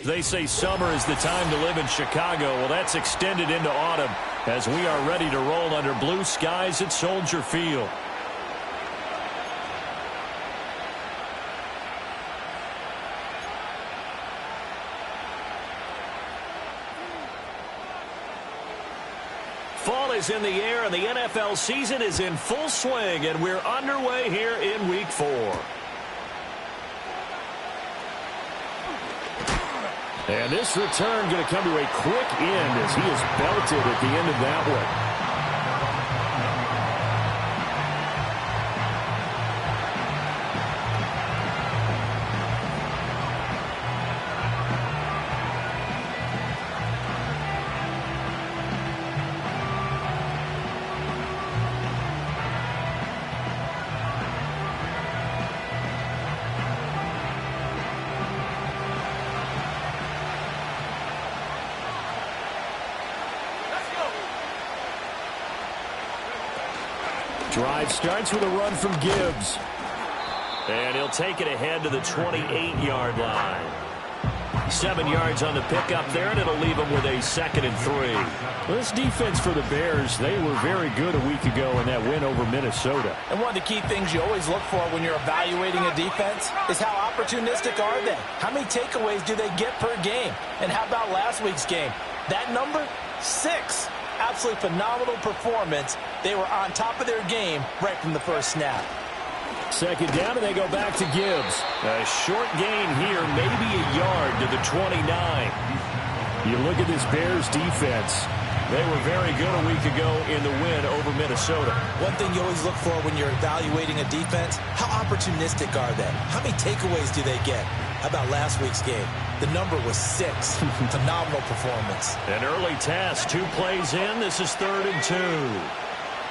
They say summer is the time to live in Chicago. Well, that's extended into autumn as we are ready to roll under blue skies at Soldier Field. Fall is in the air, and the NFL season is in full swing, and we're underway here in Week 4. And this return going to come to a quick end as he is belted at the end of that one. Drive starts with a run from Gibbs. And he'll take it ahead to the 28-yard line. 7 yards on the pickup there, and it'll leave him with a 2nd and 3. Well, this defense for the Bears, they were very good a week ago in that win over Minnesota. And one of the key things you always look for when you're evaluating a defense is how opportunistic are they? How many takeaways do they get per game? And how about last week's game? That number? 6. Absolutely phenomenal performance. They were on top of their game right from the first snap. 2nd down, and they go back to Gibbs. A short gain here, maybe a yard to the 29. You look at this Bears defense. They were very good a week ago in the win over Minnesota. One thing you always look for when you're evaluating a defense, how opportunistic are they? How many takeaways do they get? How about last week's game? The number was 6. Phenomenal performance. An early task, 2 plays in. This is 3rd and 2.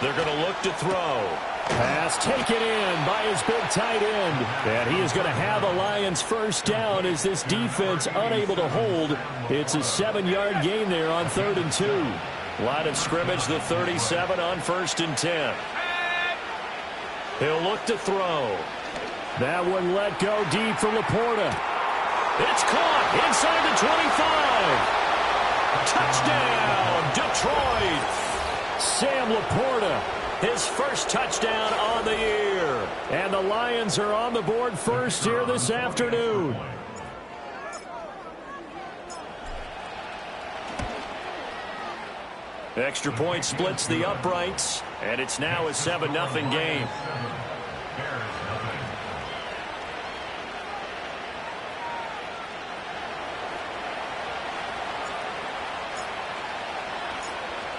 They're going to look to throw. Pass taken in by his big tight end. And he is going to have a Lions first down as this defense unable to hold. It's a 7-yard gain there on 3rd and 2. Line of scrimmage, the 37 on 1st and 10. He'll look to throw. That one let go deep from Laporta. It's caught inside the 25. Touchdown, Detroit. Sam Laporta, his first touchdown on the year. And the Lions are on the board first here this afternoon. Extra point splits the uprights, and it's now a 7-0 game.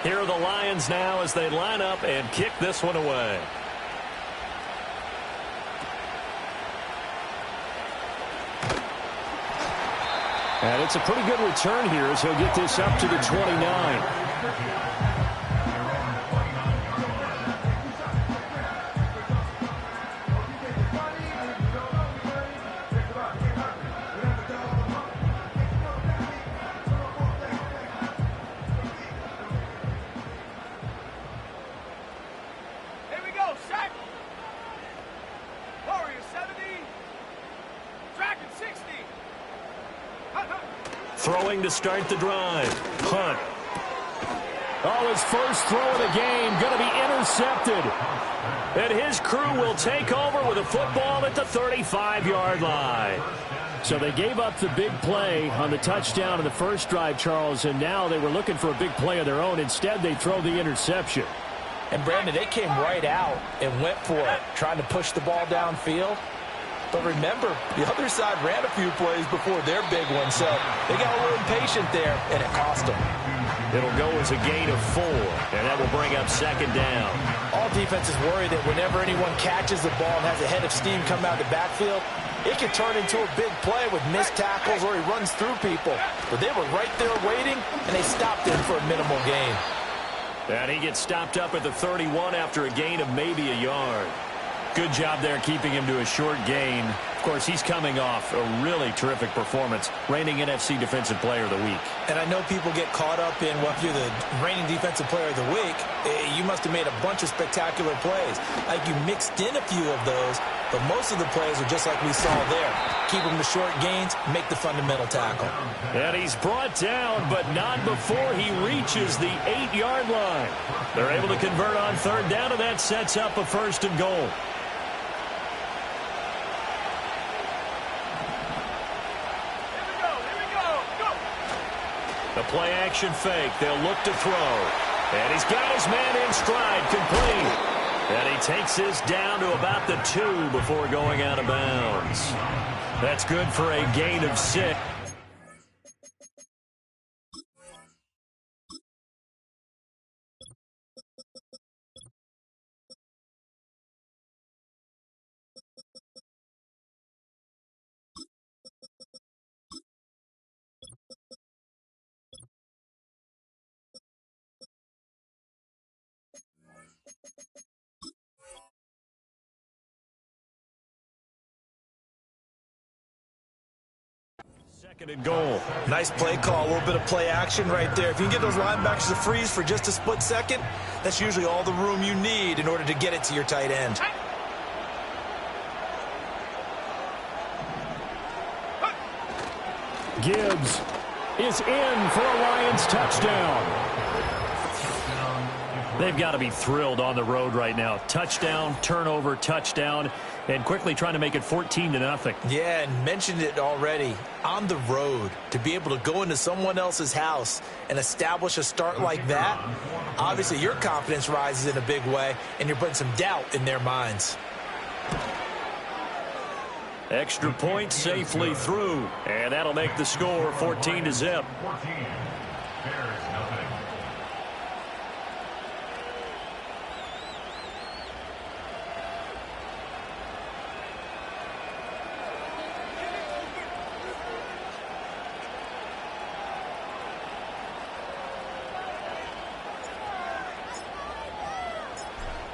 Here are the Lions now as they line up and kick this one away. And it's a pretty good return here as he'll get this up to the 29. Throwing to start the drive. Hunt. Oh, his first throw of the game going to be intercepted. And his crew will take over with a football at the 35-yard line. So they gave up the big play on the touchdown in the first drive, Charles, and now they were looking for a big play of their own. Instead, they throw the interception. And, Brandon, they came right out and went for it, trying to push the ball downfield. But remember, the other side ran a few plays before their big one, so they got a little impatient there, and it cost them. It'll go as a gain of 4, and that will bring up 2nd down. All defenses worry that whenever anyone catches the ball and has a head of steam come out of the backfield, it can turn into a big play with missed tackles or he runs through people. But they were right there waiting, and they stopped him for a minimal gain. And he gets stopped up at the 31 after a gain of maybe a yard. Good job there keeping him to a short gain. Of course, he's coming off a really terrific performance, reigning NFC Defensive Player of the Week. And I know people get caught up in, well, if you're the reigning Defensive Player of the Week, you must have made a bunch of spectacular plays. Like you mixed in a few of those, but most of the plays are just like we saw there. Keep them to short gains, make the fundamental tackle. And he's brought down, but not before he reaches the 8-yard line. They're able to convert on third down, and that sets up a 1st and goal. The play-action fake. They'll look to throw. And he's got his man in stride, complete. And he takes this down to about the 2 before going out of bounds. That's good for a gain of 6. Second and goal. Nice play call, a little bit of play action right there. If you can get those linebackers to freeze for just a split second, that's usually all the room you need in order to get it to your tight end. Gibbs is in for a Lions touchdown. They've got to be thrilled on the road right now. Touchdown, turnover, touchdown, and quickly trying to make it 14-0. Yeah, and mentioned it already. On the road, to be able to go into someone else's house and establish a start like that, obviously your confidence rises in a big way, and you're putting some doubt in their minds. Extra point safely through, and that'll make the score 14-0.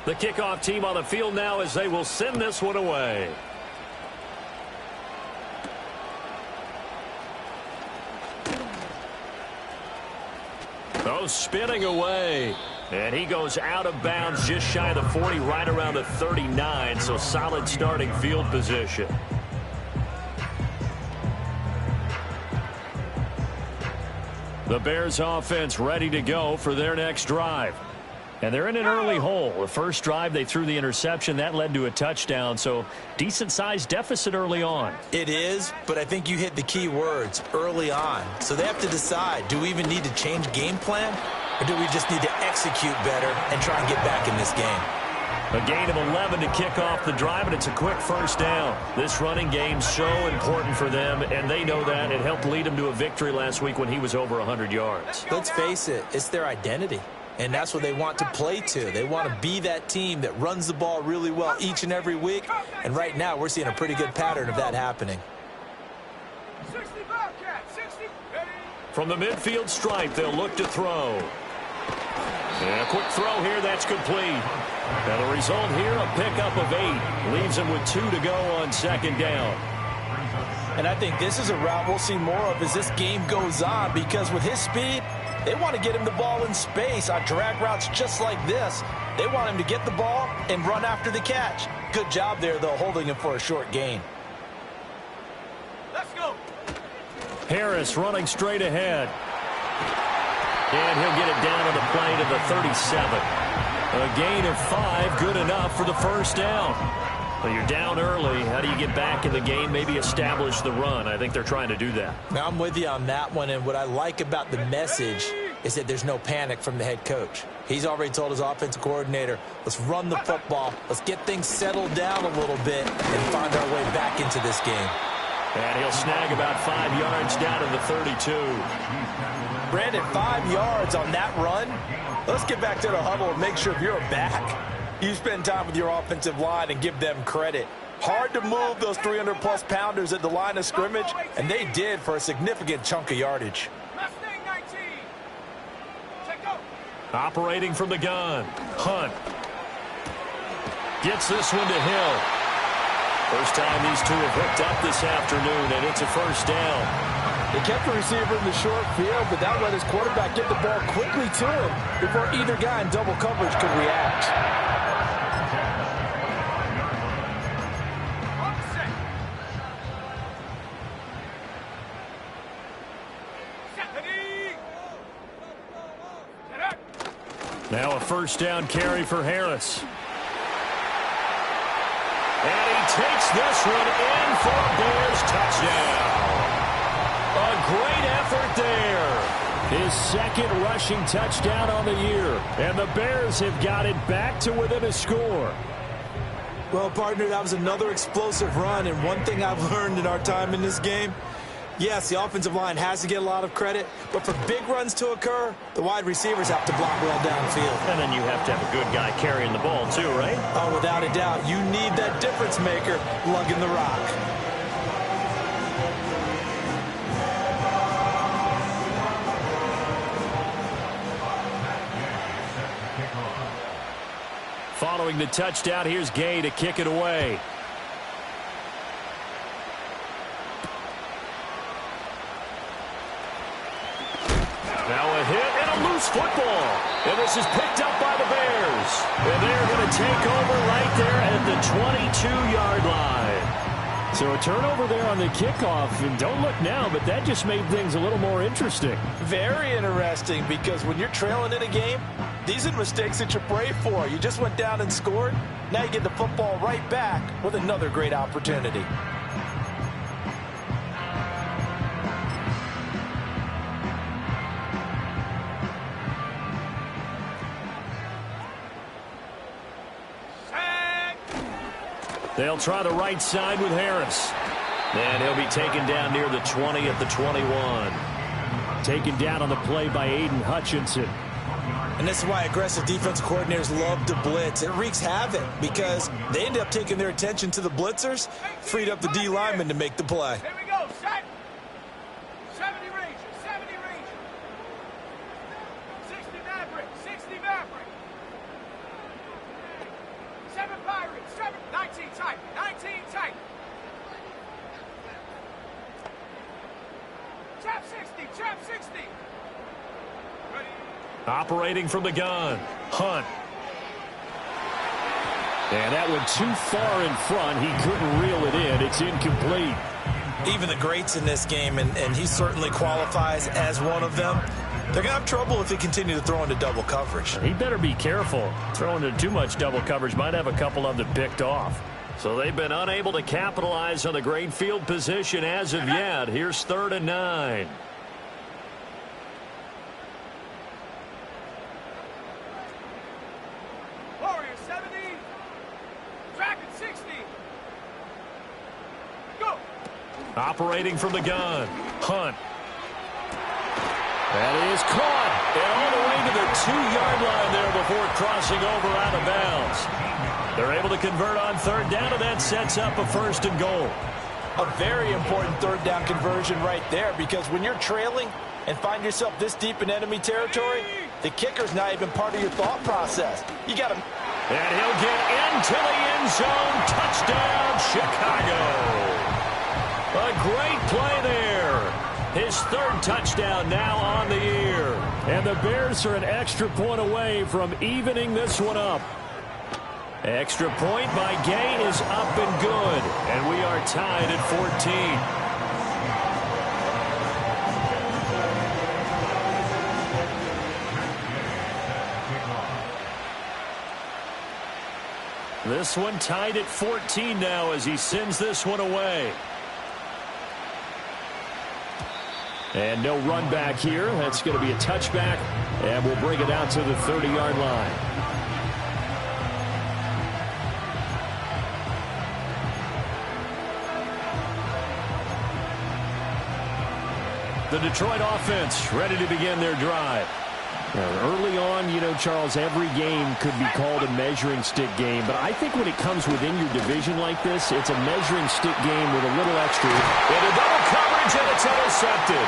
The kickoff team on the field now as they will send this one away. Oh, spinning away. And he goes out of bounds just shy of the 40, right around the 39, so solid starting field position. The Bears offense ready to go for their next drive. And they're in an early hole. The first drive, they threw the interception. That led to a touchdown, so decent-sized deficit early on. It is, but I think you hit the key words, early on. So they have to decide, do we even need to change game plan, or do we just need to execute better and try and get back in this game? A gain of 11 to kick off the drive, and it's a quick first down. This running game's so important for them, and they know that. It helped lead them to a victory last week when he was over 100 yards. Let's face it, it's their identity. And that's what they want to play to. They want to be that team that runs the ball really well each and every week. And right now, we're seeing a pretty good pattern of that happening. From the midfield stripe, they'll look to throw. And a quick throw here, that's complete. And the result here, a pickup of 8. Leaves them with 2 to go on second down. And I think this is a route we'll see more of as this game goes on, because with his speed, they want to get him the ball in space on drag routes just like this. They want him to get the ball and run after the catch. Good job there, though, holding him for a short gain. Let's go. Harris running straight ahead. And he'll get it down on the play to the 37. A gain of 5, good enough for the first down. Well, you're down early. How do you get back in the game? Maybe establish the run. I think they're trying to do that. Now, I'm with you on that one, and what I like about the message is that there's no panic from the head coach. He's already told his offensive coordinator, let's run the football, let's get things settled down a little bit and find our way back into this game. And he'll snag about 5 yards down to the 32. Brandon, 5 yards on that run. Let's get back to the huddle and make sure you're back. You spend time with your offensive line and give them credit. Hard to move those 300-plus pounders at the line of scrimmage, and they did for a significant chunk of yardage. Operating from the gun, Hunt. Gets this one to Hill. First time these two have hooked up this afternoon, and it's a first down. They kept the receiver in the short field, but that let his quarterback get the ball quickly to him before either guy in double coverage could react. Now a first down carry for Harris. And he takes this one in for a Bears touchdown. A great effort there. His second rushing touchdown on the year. And the Bears have got it back to within a score. Well, partner, that was another explosive run. And one thing I've learned in our time in this game, yes, the offensive line has to get a lot of credit, but for big runs to occur, the wide receivers have to block well downfield. And then you have to have a good guy carrying the ball too, right? Oh, without a doubt. You need that difference maker lugging the rock. Following the touchdown, here's Gay to kick it away. Now a hit and a loose football. And this is picked up by the Bears. And they're going to take over right there at the 22-yard line. So a turnover there on the kickoff. And don't look now, but that just made things a little more interesting. Very interesting, because when you're trailing in a game, these are the mistakes that you pray for. You just went down and scored. Now you get the football right back with another great opportunity. They'll try the right side with Harris. And he'll be taken down near the 20 at the 21. Taken down on the play by Aiden Hutchinson. And this is why aggressive defensive coordinators love to blitz. It wreaks havoc because they end up taking their attention to the blitzers, freed up the D lineman to make the play. Here we go, set. 70 Ranger, 70 Ranger. 60 Maverick, 60 Maverick. 7 Pirates, 7, 19 tight, 19 tight. Trap 60, trap 60. Ready. Operating from the gun, Hunt. And that went too far in front. He couldn't reel it in. It's incomplete. Even the greats in this game, and he certainly qualifies as one of them, they're going to have trouble if they continue to throw into double coverage. He better be careful. Throwing into too much double coverage might have a couple of them picked off. So they've been unable to capitalize on the great field position as of yet. Here's 3rd and 9. Warrior 70. Dragon 60. Go. Operating from the gun, Hunt. That is caught. And all the way to the 2-yard line there before crossing over out of bounds. They're able to convert on 3rd down, and that sets up a 1st and goal. A very important 3rd down conversion right there, because when you're trailing and find yourself this deep in enemy territory, the kicker's not even part of your thought process. You got to... And he'll get into the end zone. Touchdown, Chicago. A great play there. His 3rd touchdown now on the year. And the Bears are an extra point away from evening this one up. Extra point by Gay is up and good. And we are tied at 14. This one tied at 14 now as he sends this one away. And no run back here. That's going to be a touchback. And we'll bring it out to the 30-yard line. The Detroit offense ready to begin their drive. Early on, you know, Charles, every game could be called a measuring stick game. But I think when it comes within your division like this, it's a measuring stick game with a little extra. Into double coverage, and it's intercepted.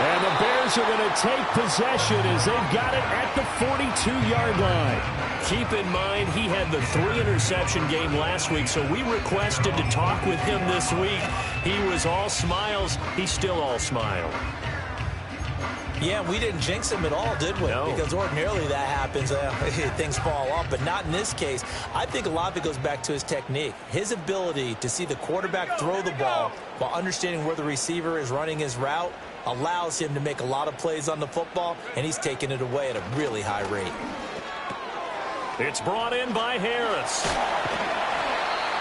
And the Bears are going to take possession as they've got it at the 42-yard line. Keep in mind, he had the 3-interception game last week, so we requested to talk with him this week. He was all smiles. He's still all smile. Yeah, we didn't jinx him at all, did we? No. Because ordinarily that happens. Things fall off, but not in this case. I think a lot of it goes back to his technique. His ability to see the quarterback throw the ball while understanding where the receiver is running his route allows him to make a lot of plays on the football, and he's taking it away at a really high rate. It's brought in by Harris.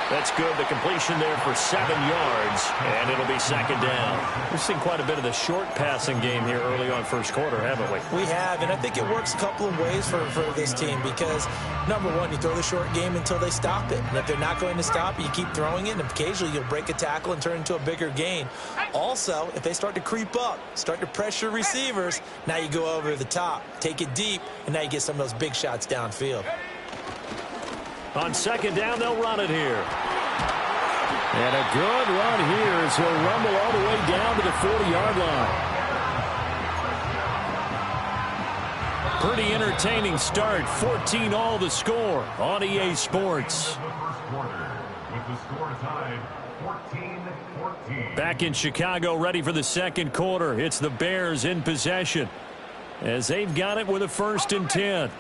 That's good. The completion there for 7 yards, and it'll be second down. We've seen quite a bit of the short passing game here early on first quarter, haven't we? We have, and I think it works a couple of ways for this team because, number one, you throw the short game until they stop it. And if they're not going to stop it, you keep throwing it, and occasionally you'll break a tackle and turn into a bigger gain. Also, if they start to creep up, start to pressure receivers, now you go over the top, take it deep, and now you get some of those big shots downfield. On second down, they'll run it here. And a good run here as he'll rumble all the way down to the 40-yard line. Pretty entertaining start. 14-all the score on EA Sports. Back in Chicago, ready for the second quarter. It's the Bears in possession as they've got it with a 1st and 10.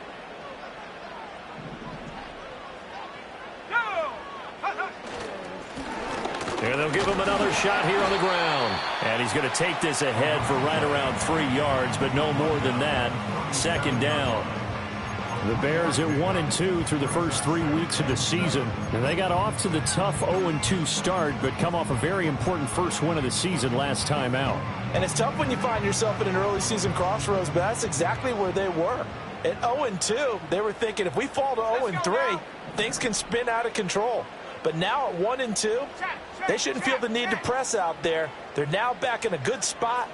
And they'll give him another shot here on the ground. And he's going to take this ahead for right around 3 yards, but no more than that. Second down. The Bears at 1-2 through the first 3 weeks of the season. And they got off to the tough 0-2 start, but come off a very important first win of the season last time out. And it's tough when you find yourself in an early season crossroads, but that's exactly where they were. At 0-2, they were thinking if we fall to 0-3, things can spin out of control. But now at 1-2, they shouldn't feel the need to press out there. They're now back in a good spot,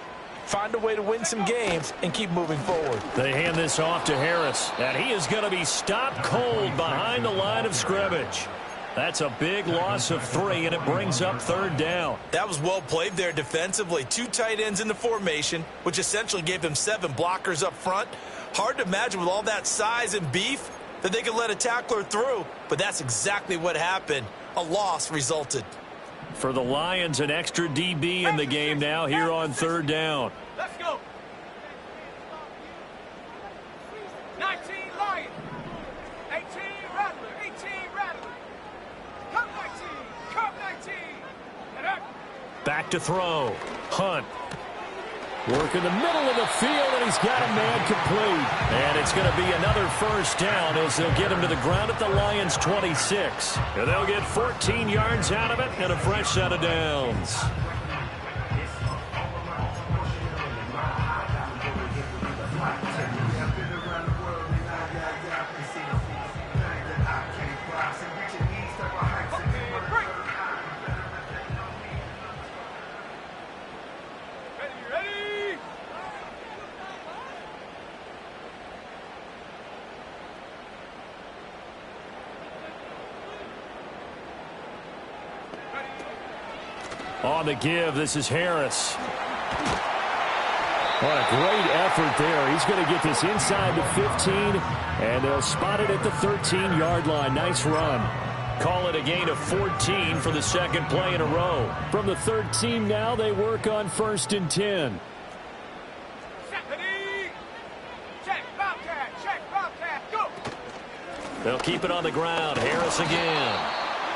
find a way to win some games, and keep moving forward. They hand this off to Harris, and he is going to be stopped cold behind the line of scrimmage. That's a big loss of 3, and it brings up 3rd down. That was well played there defensively. 2 tight ends in the formation, which essentially gave them 7 blockers up front. Hard to imagine with all that size and beef that they could let a tackler through, but that's exactly what happened. A loss resulted. For the Lions, an extra DB in the game now here on 3rd down. Let's go. 19 Lions. 18 Rattler. 18 Rattler. Come 19. Come 19. And up. Back to throw. Hunt. Work in the middle of the field, and he's got a man complete. And it's going to be another 1st down as they'll get him to the ground at the Lions' 26. And they'll get 14 yards out of it and a fresh set of downs. On the give, this is Harris. What a great effort there. He's going to get this inside the 15, and they'll spot it at the 13-yard line. Nice run. Call it a gain of 14 for the second play in a row. From the 13 now, they work on 1st and 10. Check, Bobcat. Check, Bobcat. Go. They'll keep it on the ground. Harris again.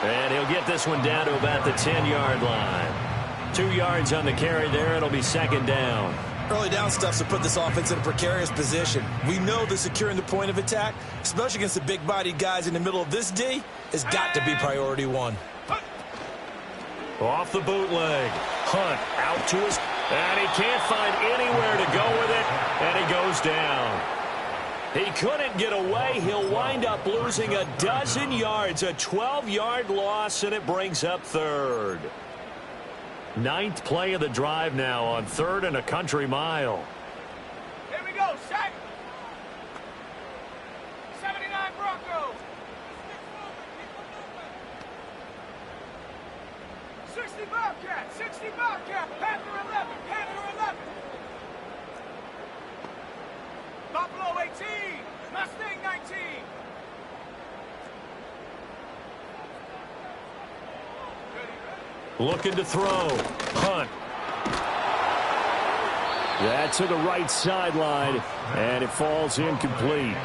And he'll get this one down to about the 10-yard line. 2 yards on the carry there. It'll be 2nd down. Early down stuff to put this offense in a precarious position. We know that securing the point of attack, especially against the big-bodied guys in the middle of this D, has got to be priority 1. Off the bootleg. Hunt out to his... And he can't find anywhere to go with it. And he goes down. He couldn't get away. He'll wind up losing a dozen yards. A 12-yard loss, and it brings up 3rd. 9th play of the drive now on 3rd and a country mile. Here we go. Set. 79 Broncos. 60 Bobcat. 60 Bobcat. Panther 11. Panther 11. Buffalo 18, Mustang 19. Looking to throw. Hunt. That's to the right sideline, and it falls incomplete.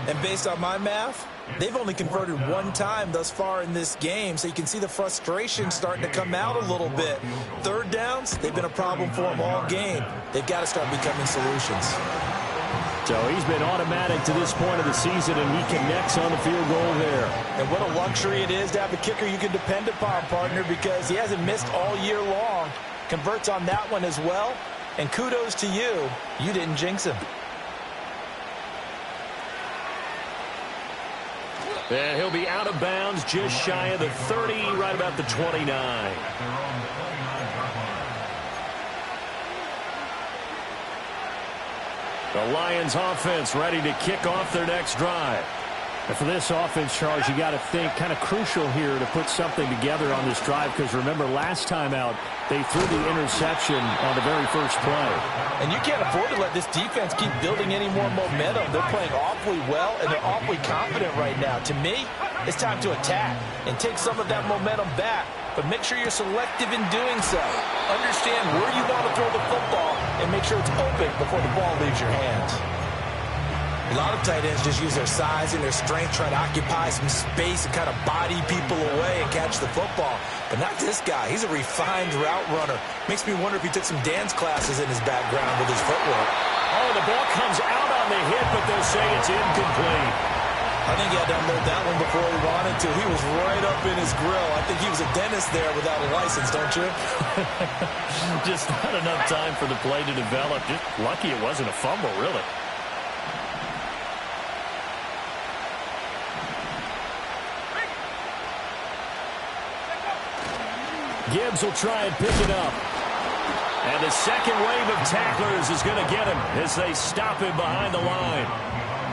And based on my math, they've only converted one time thus far in this game, so you can see the frustration starting to come out a little bit. Third downs, they've been a problem for them all game. They've got to start becoming solutions. So he's been automatic to this point of the season, and he connects on the field goal there. And what a luxury it is to have a kicker you can depend upon, partner, because he hasn't missed all year long. Converts on that one as well. And kudos to you. You didn't jinx him. And he'll be out of bounds just shy of the 30, right about the 29. The Lions offense ready to kick off their next drive. And for this offense, Charles, you got to think kind of crucial here to put something together on this drive, because remember last time out they threw the interception on the very first play. And you can't afford to let this defense keep building any more momentum. They're playing awfully well, and they're awfully confident right now. To me, it's time to attack and take some of that momentum back, but make sure you're selective in doing so. Understand where you want to throw the football and make sure it's open before the ball leaves your hands. A lot of tight ends just use their size and their strength, try to occupy some space and kind of body people away and catch the football. But not this guy. He's a refined route runner. Makes me wonder if he took some dance classes in his background with his footwork. Oh, the ball comes out on the hit, but they'll say it's incomplete. I think he had to unload that one before he wanted to. He was right up in his grill. I think he was a dentist there without a license, don't you? Just not enough time for the play to develop. Just lucky it wasn't a fumble, really. Gibbs will try and pick it up. And the second wave of tacklers is going to get him as they stop him behind the line.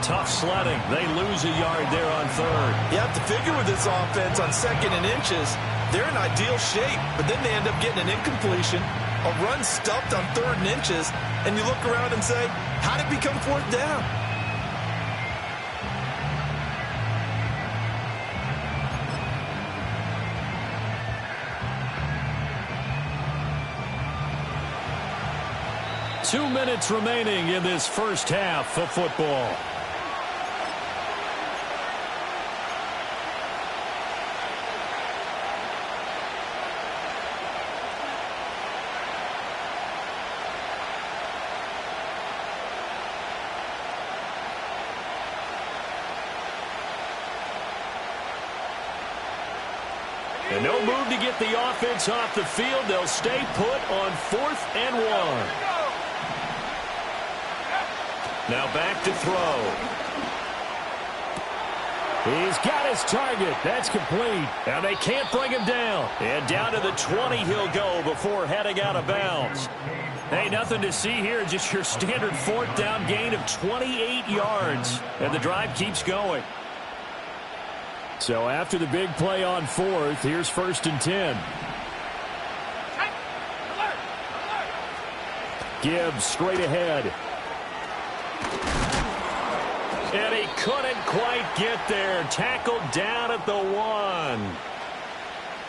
Tough sledding. They lose a yard there on third. You have to figure with this offense on second and inches, they're in ideal shape, but then they end up getting an incompletion, a run stuffed on third and inches, and you look around and say, how did it become fourth down? Two minutes remaining in this first half of football. And no move to get the offense off the field. They'll stay put on 4th and 1. Now back to throw. He's got his target. That's complete. Now they can't bring him down. And down to the 20 he'll go before heading out of bounds. Hey, nothing to see here. Just your standard 4th down gain of 28 yards. And the drive keeps going. So after the big play on 4th, here's 1st and 10. Gibbs straight ahead. And he couldn't quite get there. Tackled down at the 1.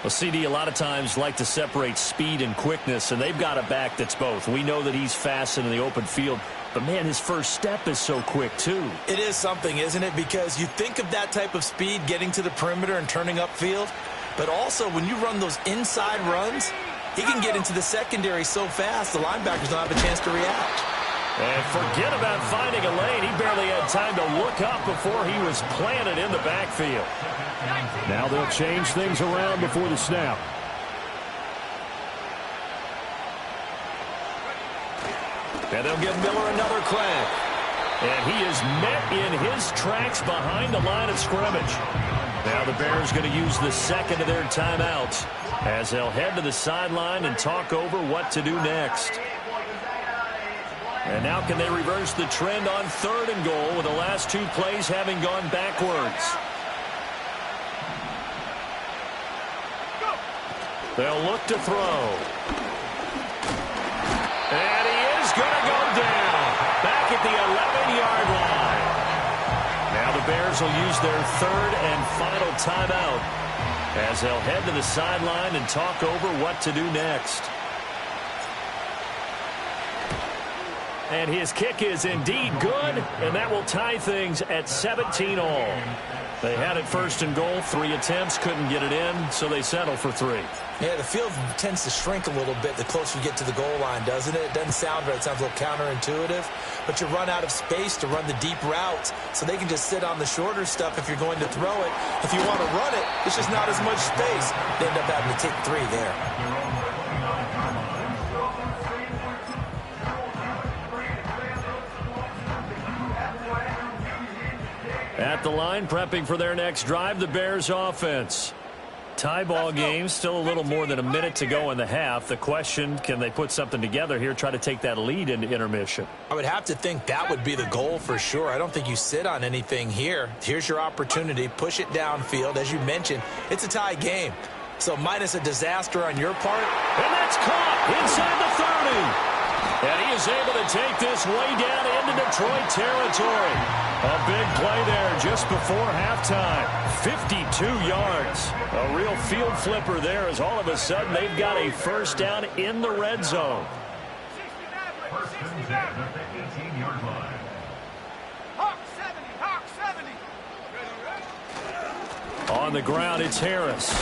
Well, CD, a lot of times like to separate speed and quickness, and they've got a back that's both. We know that he's fast in the open field, but, man, his first step is so quick, too. It is something, isn't it? Because you think of that type of speed getting to the perimeter and turning upfield, but also when you run those inside runs, he can get into the secondary so fast the linebackers don't have a chance to react. And forget about finding a lane. He barely had time to look up before he was planted in the backfield. Now they'll change things around before the snap. And they'll give Miller another crack. And he is met in his tracks behind the line of scrimmage. Now the Bears going to use the second of their timeouts as they'll head to the sideline and talk over what to do next. And now can they reverse the trend on 3rd and goal with the last 2 plays having gone backwards? They'll look to throw. And he is going to go down. Back at the 11-yard the Bears will use their third and final timeout as they'll head to the sideline and talk over what to do next. And his kick is indeed good, and that will tie things at 17 all. They had it first and goal, 3 attempts, couldn't get it in, so they settle for 3. Yeah, the field tends to shrink a little bit the closer you get to the goal line, doesn't it? It doesn't sound right. It sounds a little counterintuitive. But you run out of space to run the deep routes, so they can just sit on the shorter stuff if you're going to throw it. If you want to run it, it's just not as much space. They end up having to take 3 there. At the line, prepping for their next drive, the Bears offense. Tie ball game, still a little more than a minute to go in the half. The question, can they put something together here, try to take that lead into intermission? I would have to think that would be the goal for sure. I don't think you sit on anything here. Here's your opportunity. Push it downfield. As you mentioned, it's a tie game. So minus a disaster on your part. And that's caught inside the 30. And he is able to take this way down into Detroit territory. A big play there just before halftime. 52 yards. A real field flipper there as all of a sudden they've got a first down in the red zone. 69. Hawk 70. Hawk 70. On the ground, it's Harris.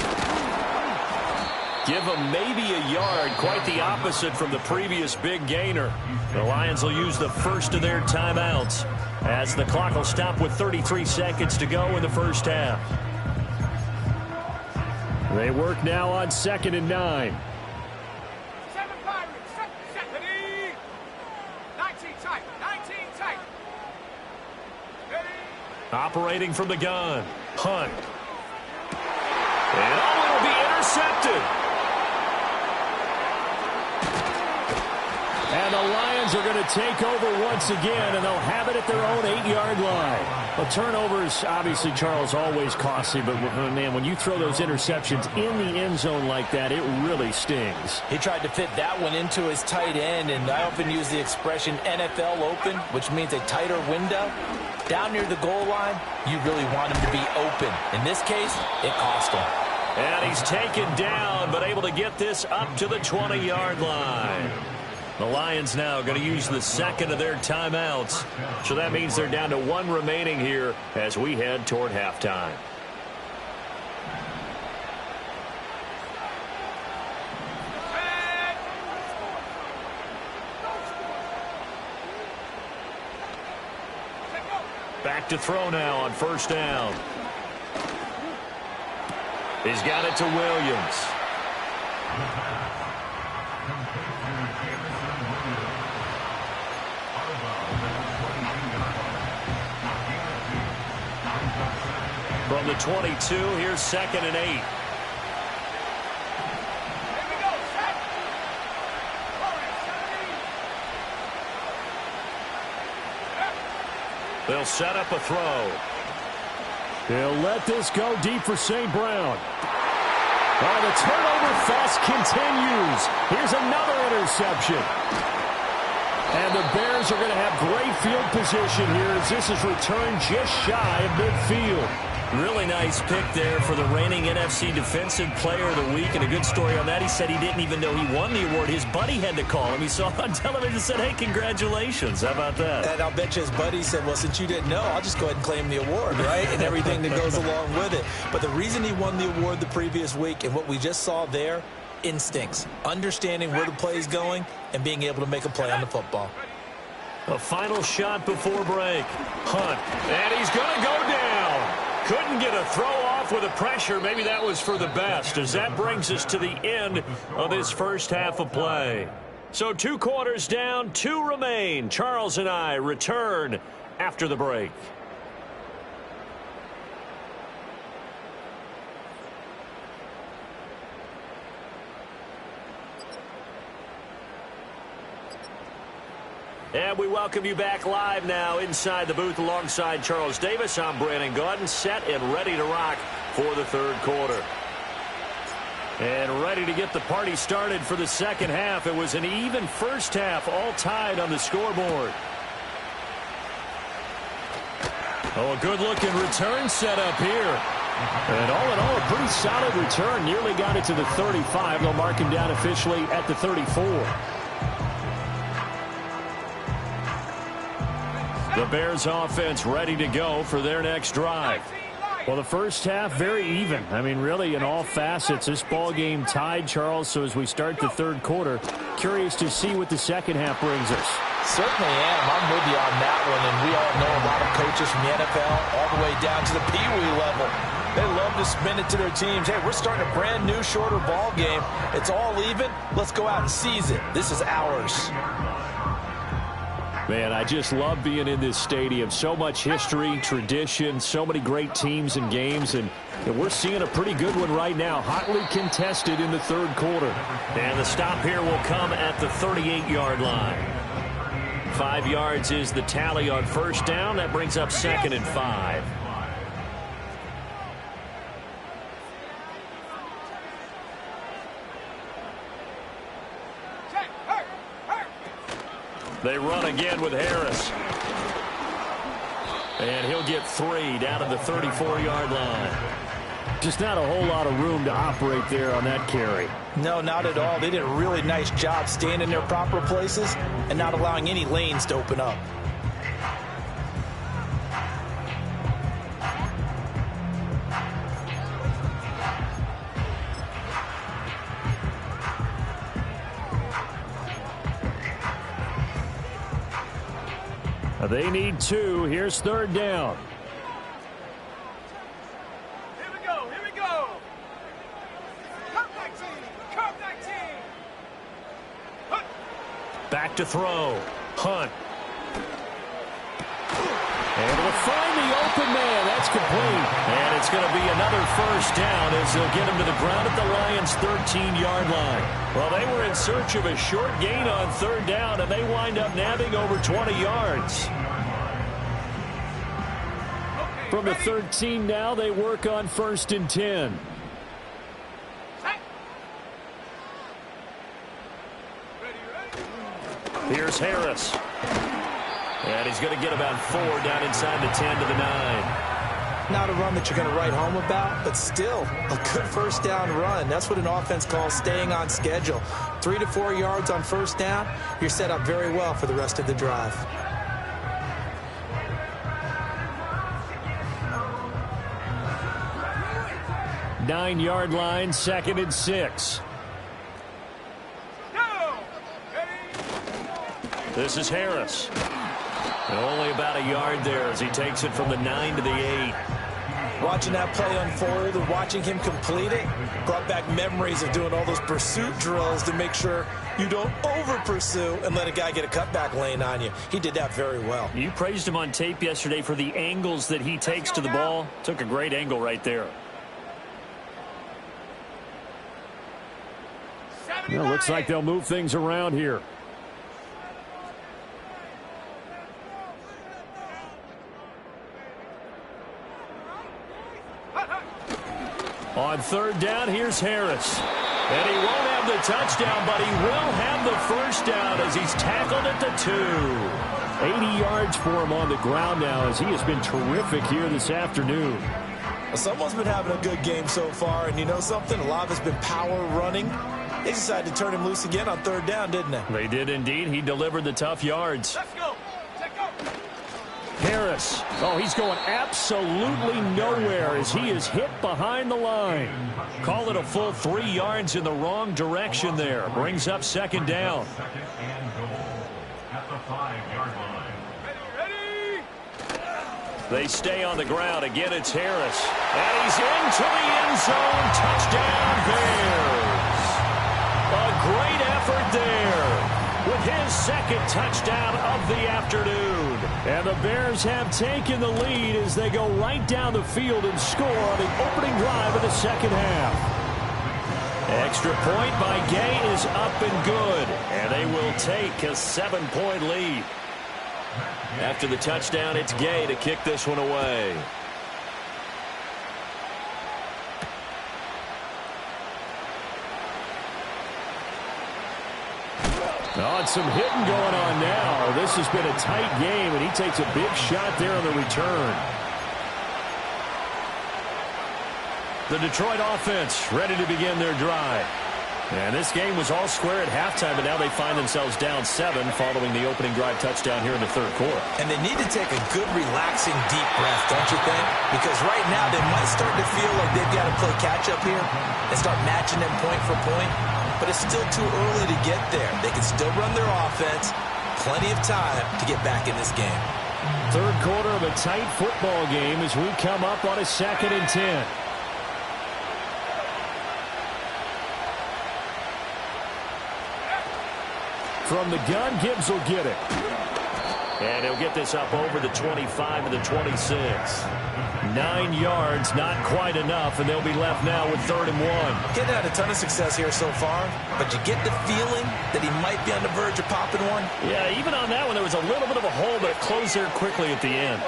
Give them maybe a yard, quite the opposite from the previous big gainer. The Lions will use the first of their timeouts as the clock will stop with 33 seconds to go in the first half. They work now on 2nd and 9. 7 Pirates. 70. 19 tight. 19 tight. Operating from the gun. Hunt. And oh, it'll be intercepted. And the Lions are going to take over once again, and they'll have it at their own 8-yard line. Well, turnovers, obviously, Charles, always costly, but, man, when you throw those interceptions in the end zone like that, it really stings. He tried to fit that one into his tight end, and I often use the expression NFL open, which means a tighter window. Down near the goal line, you really want him to be open. In this case, it cost him. And he's taken down, but able to get this up to the 20-yard line. The Lions now going to use the second of their timeouts. So that means they're down to 1 remaining here as we head toward halftime. Back to throw now on first down. He's got it to Williams. From the 22, here's 2nd and 8. Here we go. Set. They'll set up a throw. They'll let this go deep for St. Brown. Oh, the turnover fest continues. Here's another interception. And the Bears are going to have great field position here as this is returned just shy of midfield. Really nice pick there for the reigning NFC Defensive Player of the Week. And a good story on that. He said he didn't even know he won the award. His buddy had to call him. He saw it on television and said, hey, congratulations. How about that? And I'll bet you his buddy said, well, since you didn't know, I'll just go ahead and claim the award, right? And everything that goes along with it. But the reason he won the award the previous week and what we just saw there, instincts, understanding where the play is going and being able to make a play on the football. A final shot before break. Hunt. And he's going to go down. Couldn't get a throw off with the pressure. Maybe that was for the best as that brings us to the end of this first half of play. So 2 quarters down, 2 remain. Charles and I return after the break. And we welcome you back live now inside the booth alongside Charles Davis. I'm Brandon Gaudin, set and ready to rock for the third quarter. And ready to get the party started for the second half. It was an even first half, all tied on the scoreboard. Oh, a good-looking return set up here. And all in all, a pretty solid return. Nearly got it to the 35. They'll mark him down officially at the 34. The Bears offense ready to go for their next drive. Well, the first half, very even. I mean, really, in all facets, this ball game tied, Charles. So as we start the third quarter, curious to see what the second half brings us. Certainly am. I'm with you on that one. And we all know a lot of coaches from the NFL all the way down to the Pee Wee level. They love to spin it to their teams. Hey, we're starting a brand new, shorter ball game. It's all even. Let's go out and seize it. This is ours. Man, I just love being in this stadium. So much history, tradition, so many great teams and games, and we're seeing a pretty good one right now, hotly contested in the third quarter. And the stop here will come at the 38-yard line. 5 yards is the tally on first down. That brings up 2nd and 5. They run again with Harris. And he'll get 3 down to the 34-yard line. Just not a whole lot of room to operate there on that carry. No, not at all. They did a really nice job staying in their proper places and not allowing any lanes to open up. They need 2. Here's third down. Here we go. Here we go. Come back team. Come back team. Hunt. Back to throw. Hunt. And will find the open man. That's complete. And it's going to be another first down as they'll get him to the ground at the Lions' 13-yard line. Well, they were in search of a short gain on third down, and they wind up nabbing over 20 yards. From the 13 now, they work on 1st and 10. Here's Harris. And he's going to get about 4 down inside the 10 to the 9. Not a run that you're going to write home about, but still a good first down run. That's what an offense calls staying on schedule. 3 to 4 yards on first down, you're set up very well for the rest of the drive. Nine-yard line, 2nd and 6. This is Harris. And only about a yard there as he takes it from the 9 to the 8. Watching that play unfold and watching him complete it brought back memories of doing all those pursuit drills to make sure you don't over-pursue and let a guy get a cutback lane on you. He did that very well. You praised him on tape yesterday for the angles that he takes to the ball. Took a great angle right there. Well, looks like they'll move things around here. On third down, here's Harris. And he won't have the touchdown, but he will have the first down as he's tackled at the 2. 80 yards for him on the ground now as he has been terrific here this afternoon. Well, someone's been having a good game so far, and you know something? A lot of it's been power running. They decided to turn him loose again on third down, didn't they? They did indeed. He delivered the tough yards. Let's go. Check go. Harris. Oh, he's going absolutely nowhere as he is hit behind the line. Call it a full 3 yards in the wrong direction there. Brings up 2nd down. Ready. They stay on the ground. Again, it's Harris. And he's into the end zone. Touchdown, Bears. A great effort there with his 2nd touchdown of the afternoon. And the Bears have taken the lead as they go right down the field and score on the opening drive of the second half. Extra point by Gay is up and good. And they will take a 7-point lead. After the touchdown, it's Gay to kick this one away. Oh, and some hitting going on now. This has been a tight game, and he takes a big shot there on the return. The Detroit offense ready to begin their drive. And this game was all square at halftime, but now they find themselves down 7 following the opening drive touchdown here in the third quarter. And they need to take a good, relaxing, deep breath, don't you think? Because right now they might start to feel like they've got to play catch-up here and start matching them point for point. But it's still too early to get there. They can still run their offense. Plenty of time to get back in this game. Third quarter of a tight football game as we come up on a 2nd and 10. From the gun, Gibbs will get it. And he'll get this up over the 25 to the 26. 9 yards, not quite enough, and they'll be left now with 3rd and 1. Getting had a ton of success here so far, but you get the feeling that he might be on the verge of popping one. Yeah, even on that one, there was a little bit of a hole, but it closed there quickly at the end.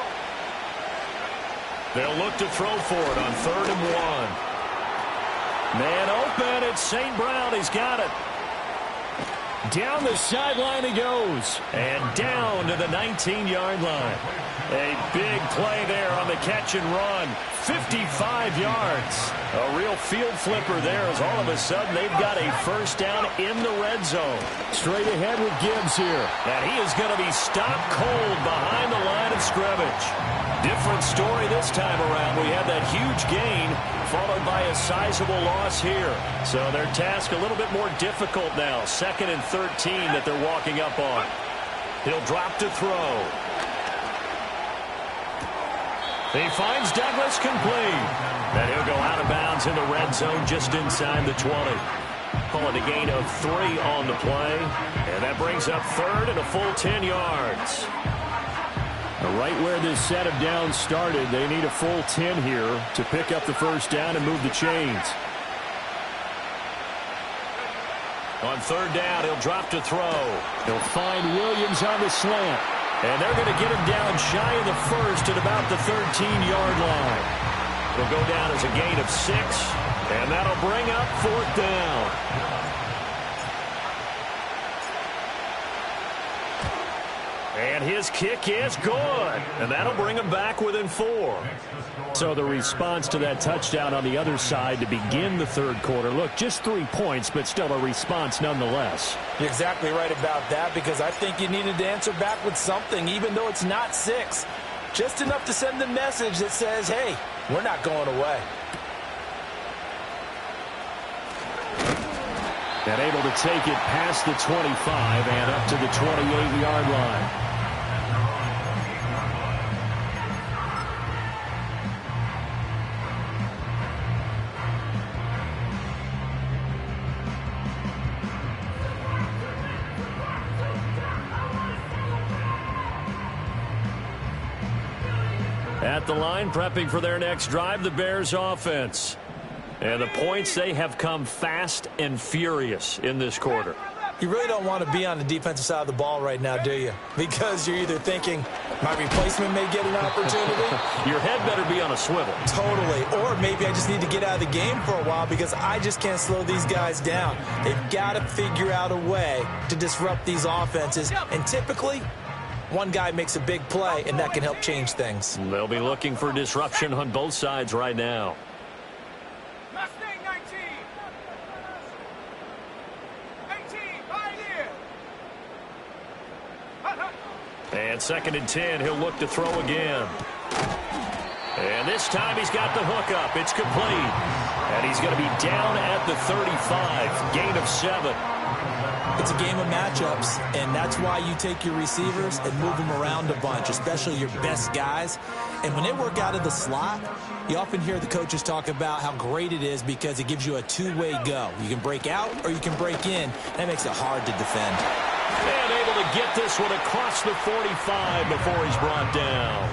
They'll look to throw for it on 3rd and 1. Man open, it's St. Brown. He's got it. Down the sideline he goes. And down to the 19-yard line. A big play there on the catch and run. 55 yards. A real field flipper there as all of a sudden they've got a first down in the red zone. Straight ahead with Gibbs here. And he is going to be stopped cold behind the line of scrimmage. Different story this time around. We had that huge gain followed by a sizable loss here. So their task a little bit more difficult now. 2nd and 13 that they're walking up on. He'll drop to throw. He finds Douglas complete. And he'll go out of bounds in the red zone just inside the 20. Call it a gain of 3 on the play. And that brings up 3rd and a full 10 yards. Right where this set of downs started, they need a full 10 here to pick up the first down and move the chains. On 3rd down, he'll drop to throw. He'll find Williams on the slant. And they're going to get him down shy of the first at about the 13-yard line. It'll go down as a gain of 6, and that'll bring up 4th down. And his kick is good. And that'll bring him back within 4. So the response to that touchdown on the other side to begin the third quarter. Look, just 3 points, but still a response nonetheless. You're exactly right about that, because I think you needed to answer back with something, even though it's not 6. Just enough to send the message that says, hey, we're not going away. And able to take it past the 25 and up to the 28-yard line. At the line, prepping for their next drive, the Bears offense. And the points, they have come fast and furious in this quarter. You really don't want to be on the defensive side of the ball right now, do you? Because you're either thinking, my replacement may get an opportunity. Your head better be on a swivel. Totally. Or maybe I just need to get out of the game for a while because I just can't slow these guys down. They've got to figure out a way to disrupt these offenses. And typically, one guy makes a big play, and that can help change things. They'll be looking for disruption on both sides right now. Mustang 19. 18, Pioneer. And 2nd and 10, he'll look to throw again. And this time he's got the hook up. It's complete. And he's going to be down at the 35. Gain of 7. It's a game of matchups, and that's why you take your receivers and move them around a bunch, especially your best guys. And when they work out of the slot, you often hear the coaches talk about how great it is because it gives you a two-way go. You can break out or you can break in. That makes it hard to defend. And able to get this one across the 45 before he's brought down.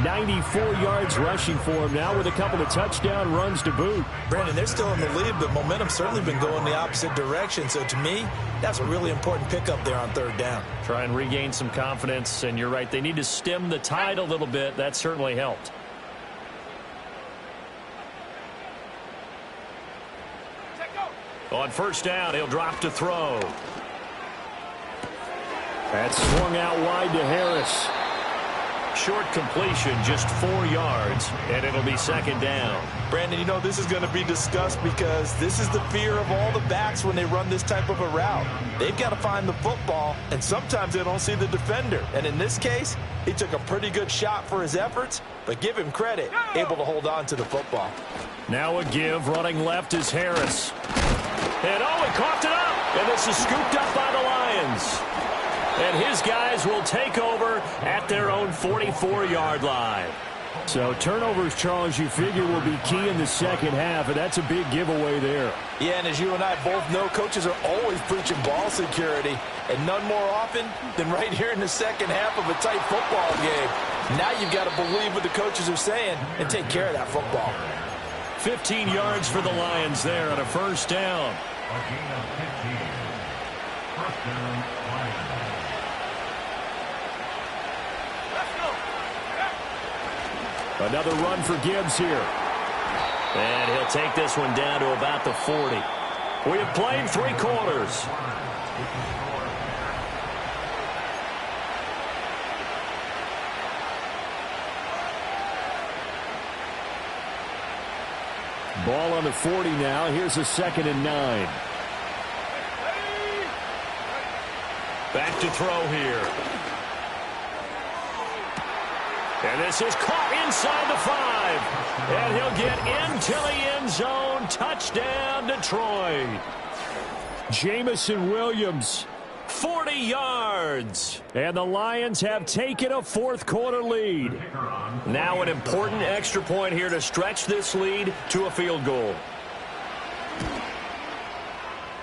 94 yards rushing for him now with a couple of touchdown runs to boot. Brandon, they're still in the lead, but momentum's certainly been going the opposite direction. So to me, that's a really important pickup there on 3rd down. Try and regain some confidence, and you're right, they need to stem the tide a little bit. That certainly helped. On 1st down, he'll drop to throw. That's swung out wide to Harris. Short completion, just 4 yards, and it'll be second down. Brandon, you know, this is going to be discussed because this is the fear of all the backs when they run this type of a route. They've got to find the football, and sometimes they don't see the defender. And in this case, he took a pretty good shot for his efforts, but give him credit, able to hold on to the football. Now a give, running left is Harris. And he coughed it up, and this is scooped up by the Lions. And his guys will take over at their own 44-yard line. So turnovers, Charles, you figure will be key in the second half, and that's a big giveaway there. Yeah, and as you and I both know, coaches are always preaching ball security, and none more often than right here in the second half of a tight football game. Now you've got to believe what the coaches are saying and take care of that football. 15 yards for the Lions there on a first down. Another run for Gibbs here. And he'll take this one down to about the 40. We have played 3 quarters. Ball on the 40 now. Here's a 2nd and 9. Back to throw here. And this is caught inside the 5. And he'll get into the end zone. Touchdown, Detroit. Jamison Williams, 40 yards. And the Lions have taken a 4th quarter lead. Now an important extra point here to stretch this lead to a field goal.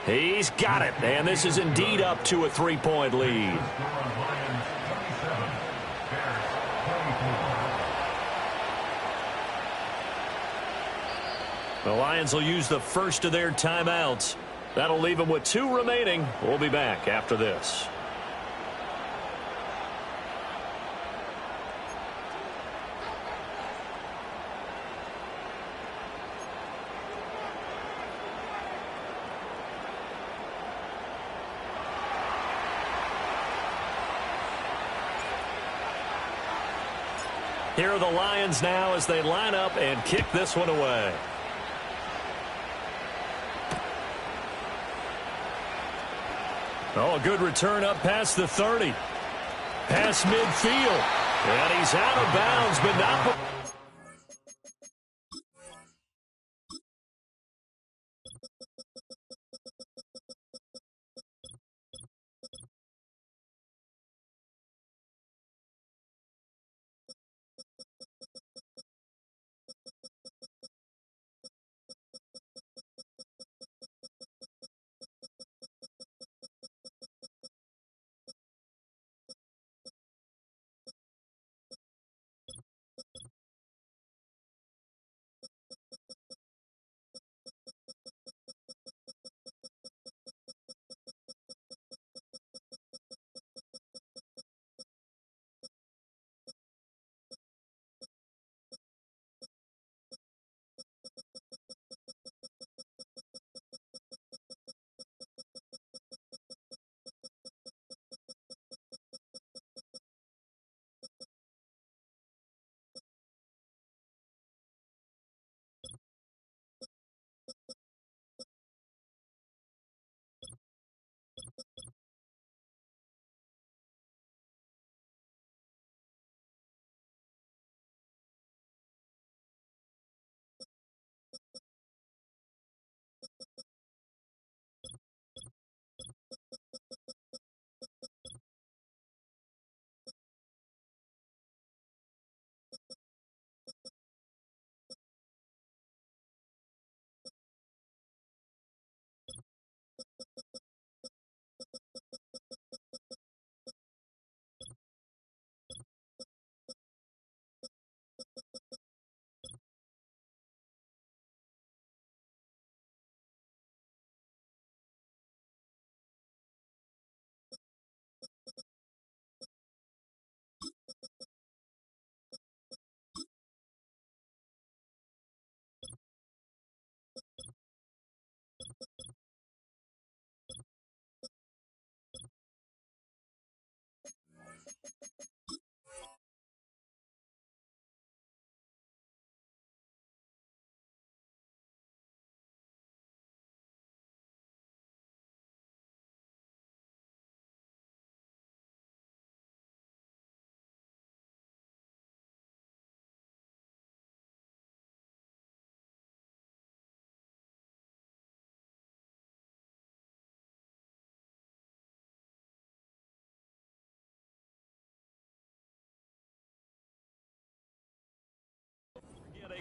He's got it. And this is indeed up to a 3-point lead. The Lions will use the first of their timeouts. That'll leave them with 2 remaining. We'll be back after this. Here are the Lions now as they line up and kick this one away. Oh, a good return up past the 30. Past midfield. And he's out of bounds, but not...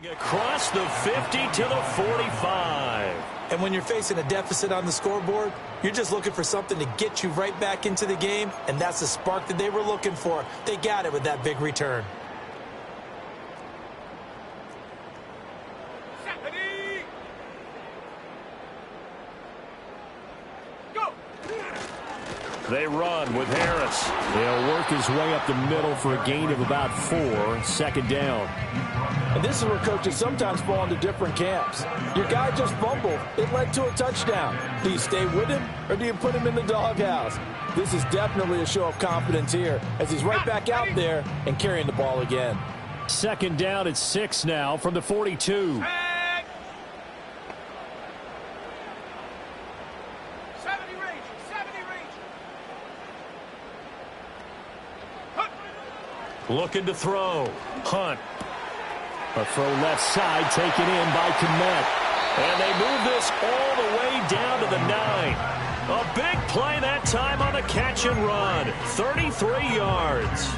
Across the 50 to the 45. And when you're facing a deficit on the scoreboard, you're just looking for something to get you right back into the game, and that's the spark that they were looking for. They got it with that big return. They run with Harris. He'll work his way up the middle for a gain of about 4, 2nd down. And this is where coaches sometimes fall into different camps. Your guy just fumbled. It led to a touchdown. Do you stay with him or do you put him in the doghouse? This is definitely a show of confidence here as he's right back out there and carrying the ball again. 2nd down at 6 now from the 42. Looking to throw. Hunt. A throw left side taken in by Mf. And they move this all the way down to the 9. A big play that time on the catch and run. 33 yards.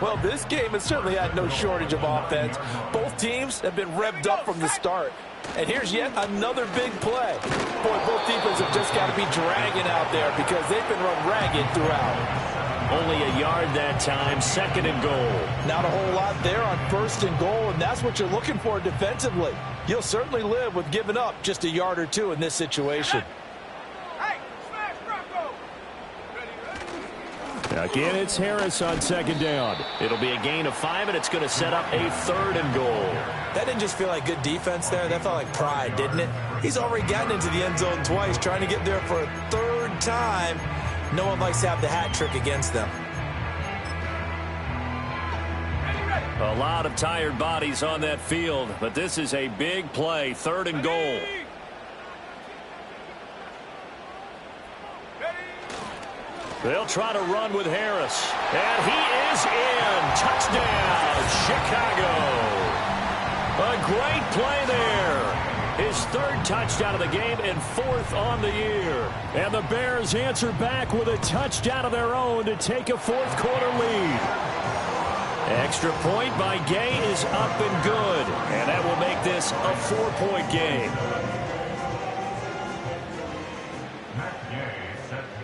Well, this game has certainly had no shortage of offense. Both teams have been revved up from the start. And here's yet another big play. Boy, both defenses have just got to be dragging out there because they've been run ragged throughout. Only a yard that time, 2nd and goal. Not a whole lot there on 1st and goal, and that's what you're looking for defensively. You'll certainly live with giving up just a yard or 2 in this situation. Hey, smash Bronco. Ready. Again, it's Harris on 2nd down. It'll be a gain of 5, and it's going to set up a 3rd and goal. That didn't just feel like good defense there. That felt like pride, didn't it? He's already gotten into the end zone twice, trying to get there for a 3rd time. No one likes to have the hat trick against them. A lot of tired bodies on that field, but this is a big play, 3rd and goal. They'll try to run with Harris. And he is in. Touchdown, Chicago. A great play there. His 3rd touchdown of the game and 4th on the year. And the Bears answer back with a touchdown of their own to take a 4th quarter lead. Extra point by Gay is up and good. And that will make this a 4-point game.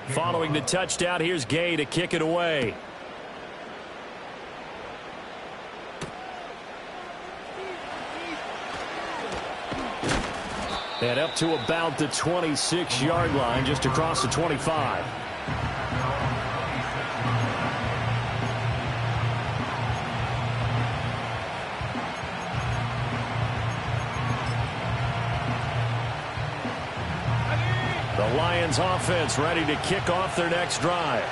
Following the touchdown, here's Gay to kick it away. And up to about the 26-yard line, just across the 25. The Lions offense ready to kick off their next drive.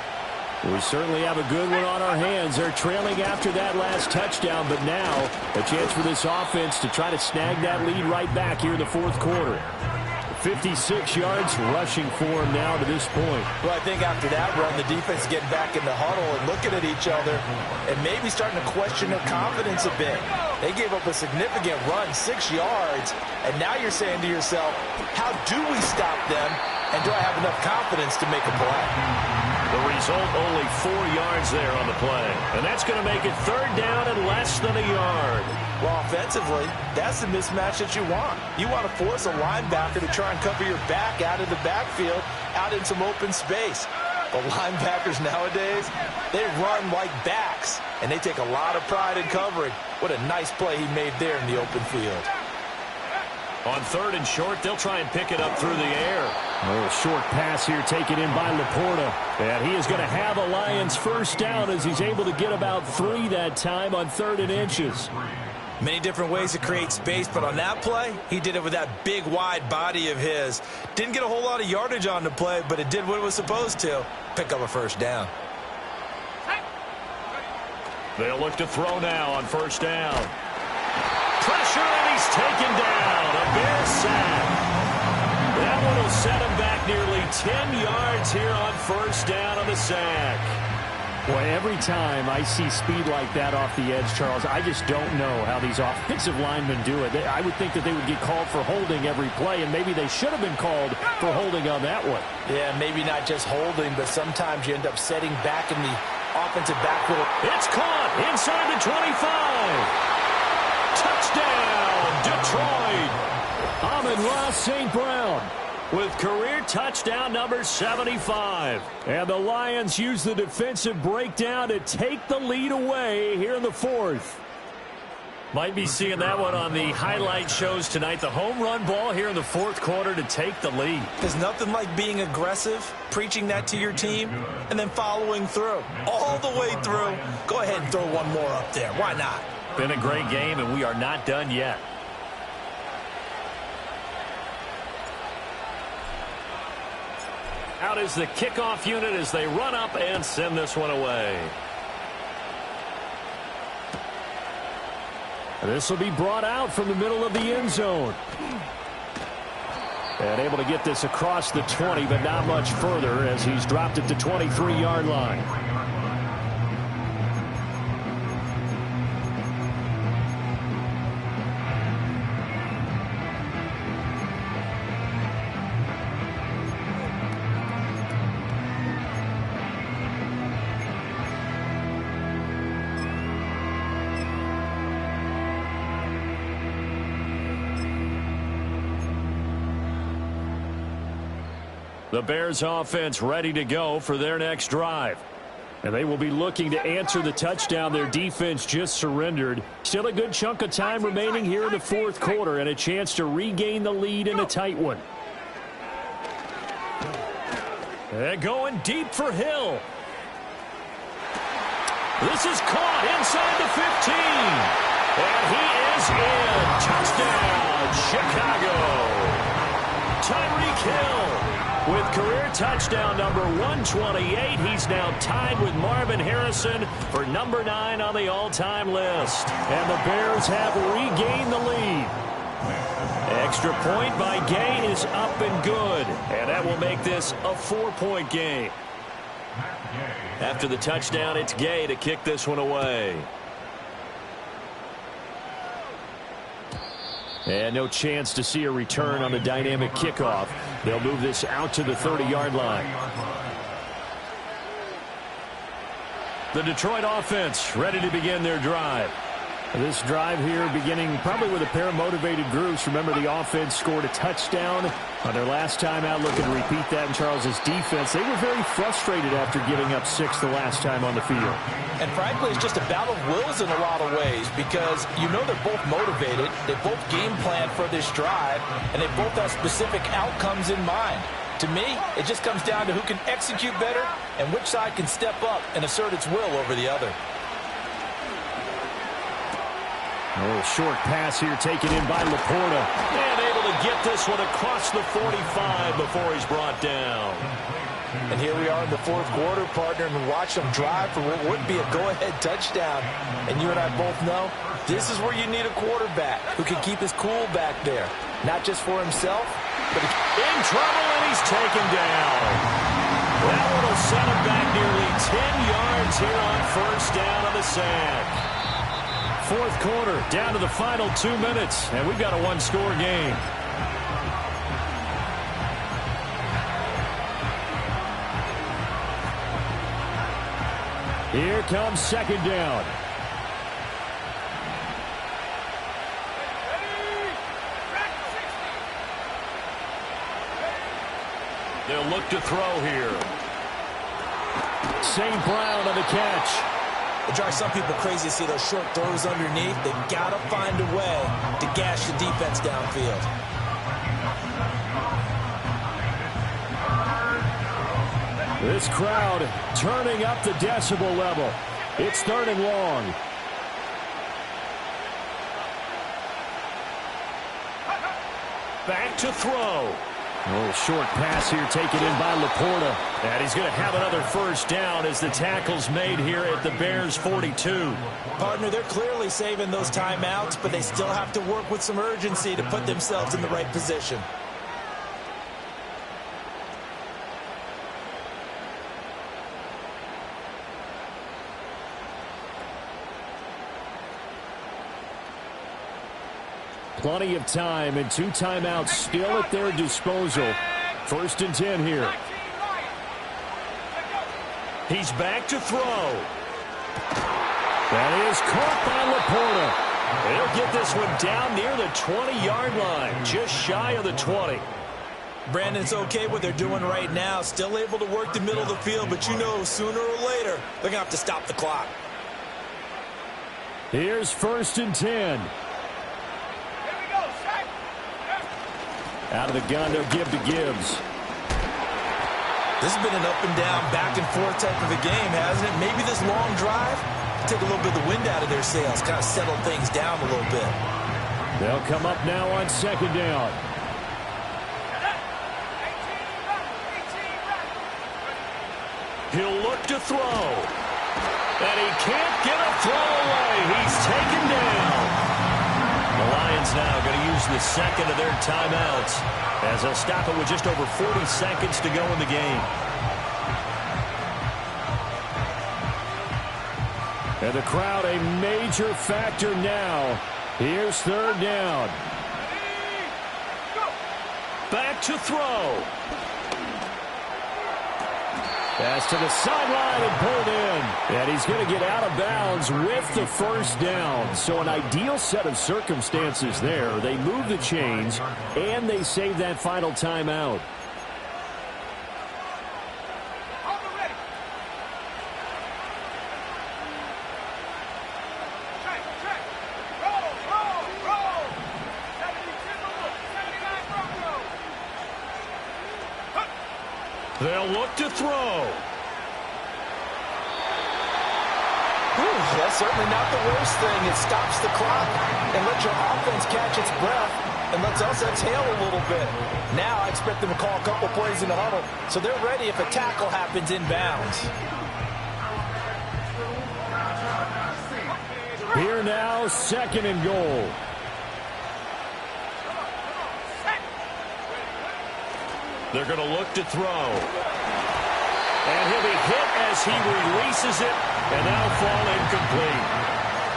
We certainly have a good one on our hands. They're trailing after that last touchdown, but now a chance for this offense to try to snag that lead right back here in the 4th quarter. 56 yards rushing for him now to this point. Well, I think after that run, the defense is getting back in the huddle and looking at each other and maybe starting to question their confidence a bit. They gave up a significant run, 6 yards, and now you're saying to yourself, how do we stop them, and do I have enough confidence to make a play? The result, only 4 yards there on the play. And that's going to make it 3rd down and less than a yard. Well, offensively, that's the mismatch that you want. You want to force a linebacker to try and cover your back out of the backfield, out in some open space. The linebackers nowadays, they run like backs, and they take a lot of pride in covering. What a nice play he made there in the open field. On 3rd and short, they'll try and pick it up through the air. A little short pass here taken in by Laporta. And he is going to have a Lions 1st down as he's able to get about 3 that time on 3rd and inches. Many different ways to create space, but on that play, he did it with that big, wide body of his. Didn't get a whole lot of yardage on the play, but it did what it was supposed to. Pick up a 1st down. They'll look to throw now on 1st down. Pressure, and he's taken down. A Bears sack. That one will set him back nearly 10 yards here on 1st down on the sack. Boy, every time I see speed like that off the edge, Charles, I just don't know how these offensive linemen do it. I would think that they would get called for holding every play, and maybe they should have been called for holding on that one. Yeah, maybe not just holding, but sometimes you end up setting back in the offensive backfield. It's caught inside the 25. Touchdown, Detroit! Amon-Ra St. Brown with career touchdown number 75. And the Lions use the defensive breakdown to take the lead away here in the fourth. Might be seeing that one on the highlight shows tonight. The home run ball here in the fourth quarter to take the lead. There's nothing like being aggressive, preaching that to your team, and then following through. All the way through. Go ahead and throw one more up there. Why not? Been a great game, and we are not done yet. Out is the kickoff unit as they run up and send this one away. This will be brought out from the middle of the end zone. And able to get this across the 20, but not much further as he's dropped at the 23-yard line. The Bears offense ready to go for their next drive. And they will be looking to answer the touchdown their defense just surrendered. Still a good chunk of time remaining here in the fourth quarter and a chance to regain the lead in a tight one. They're going deep for Hill. This is caught inside the 15. And he is in. Touchdown, Chicago. Tyreek Hill with career touchdown number 128. He's now tied with Marvin Harrison for number 9 on the all-time list. And the Bears have regained the lead. Extra point by Gay is up and good. And that will make this a 4-point game. After the touchdown, it's Gay to kick this one away. And no chance to see a return on the dynamic kickoff. They'll move this out to the 30-yard line. The Detroit offense ready to begin their drive. This drive here beginning probably with a pair of motivated groups. Remember, the offense scored a touchdown on their last time out. Looking to repeat that in Charles's defense. They were very frustrated after giving up 6 the last time on the field. And frankly, it's just a battle of wills in a lot of ways because you know they're both motivated. They both game plan for this drive, and they both have specific outcomes in mind. To me, it just comes down to who can execute better and which side can step up and assert its will over the other. A little short pass here taken in by Laporta. And able to get this one across the 45 before he's brought down. And here we are in the fourth quarter, partner, and watch them drive for what would be a go-ahead touchdown. And you and I both know this is where you need a quarterback who can keep his cool back there. Not just for himself, but in trouble, and he's taken down. That one will send him back nearly 10 yards here on first down on the sack. Fourth quarter, down to the final 2 minutes, and we've got a one-score game. Here comes second down. They'll look to throw here. St. Brown on the catch. It drives some people crazy to see those short throws underneath. They've got to find a way to gash the defense downfield. This crowd turning up the decibel level. It's 3rd and long. Back to throw. A little short pass here taken in by Laporta. And he's going to have another first down as the tackle's made here at the Bears' 42. Partner, they're clearly saving those timeouts, but they still have to work with some urgency to put themselves in the right position. Plenty of time and 2 timeouts still at their disposal. 1st and 10 here. He's back to throw. That is caught by Laporta. They'll get this one down near the 20-yard line, just shy of the 20. Brandon, it's okay what they're doing right now. Still able to work the middle of the field, but you know sooner or later they're going to have to stop the clock. Here's 1st and 10. Here we go, Shaq. Out of the gun, they'll give to Gibbs. This has been an up and down, back and forth type of a game, hasn't it? Maybe this long drive take a little bit of the wind out of their sails, kind of settle things down a little bit. They'll come up now on 2nd down. He'll look to throw. And he can't get a throw away. He's taken down. The Lions now going to use the second of their timeouts as they'll stop it with just over 40 seconds to go in the game. And the crowd a major factor now. Here's 3rd down. Back to throw. Pass to the sideline and pulled in. And he's going to get out of bounds with the 1st down. So an ideal set of circumstances there. They move the chains, and they save that final timeout. They'll look to throw. That's certainly not the worst thing. It stops the clock and lets your offense catch its breath and lets us exhale a little bit. Now I expect them to call a couple plays in the huddle, so they're ready if a tackle happens inbounds. Here now, 2nd and goal. They're going to look to throw. And he'll be hit as he releases it, and that'll fall incomplete.